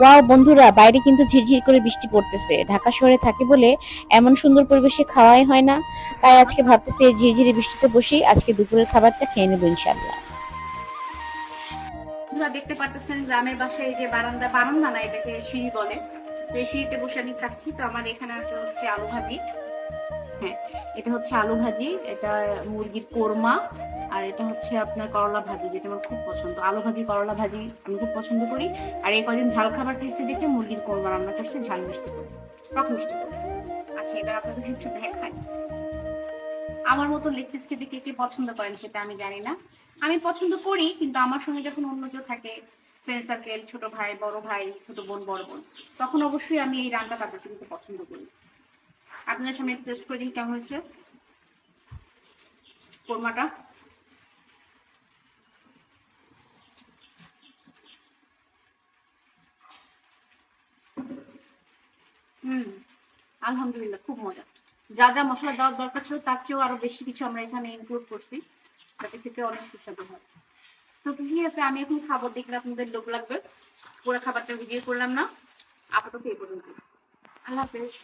Wow বন্ধুরা, বাইরে কিন্তু ঝিরঝির করে বৃষ্টি পড়তেছে। ঢাকা শহরে থাকি বলে এমন সুন্দর পরিবেশে খাওয়াই হয় না। তাই আজকে ভাবতেছি এই ঝিরঝিরি বৃষ্টিতে বসেই আজকে দুপুরের খাবারটা খেয়ে নেবো ইনশাল্লাহ। বন্ধুরা দেখতে পারতেছেন গ্রামের বাসায় এই যে বারান্দা, বারান্দা না এটাকে সিঁড়ি বলে, তো এই সিঁড়িতে বসে আমি খাচ্ছি। তো আমার এখানে আছে হচ্ছে আলু ভাজি। হ্যাঁ, এটা হচ্ছে আলু ভাজি, এটা মুরগির কোরমা, আর এটা হচ্ছে আপনার করলা ভাজি, যেটা আমার খুব পছন্দ। আলু ভাজি করলা ভাজি আমি খুব পছন্দ করি। আর এই কদিন ঝাল খাবার খেয়েছি দেখে মুরগির কোরমা রান্না করছি ঝাল মিষ্টি করে, টক মিষ্টি করে। আচ্ছা, এটা আপনাদের একটু দেখাই। আমার মতো লেগ পিস খেতে কে কে পছন্দ করেন সেটা আমি জানি না। আমি পছন্দ করি, কিন্তু আমার সঙ্গে যখন অন্য কেউ থাকে, ফ্রেন্ড সার্কেল, ছোট ভাই, বড় ভাই, ছোট বোন, বড় বোন, তখন অবশ্যই আমি এই রান্না তাদেরকে কিন্তু পছন্দ করি। আপনাদের সামনে একটু টেস্ট করে দিন কেমন হয়েছে কোরমাটা। হুম, আলহামদুলিল্লাহ, খুব মজা। যা যা মশলা দেওয়ার দরকার ছিল তার চেয়েও আরো বেশি কিছু আমরা এখানে ইনক্লুড করছি, যাতে খেতে অনেক সুস্বাদু হয়। তো ঠিক আছে, আমি এখন খাবো, দেখলে আপনাদের লোভ লাগবে। পুরো খাবারটা ভিডিও করলাম না, আপাতত এই পর্যন্ত। আল্লাহ হাফেজ।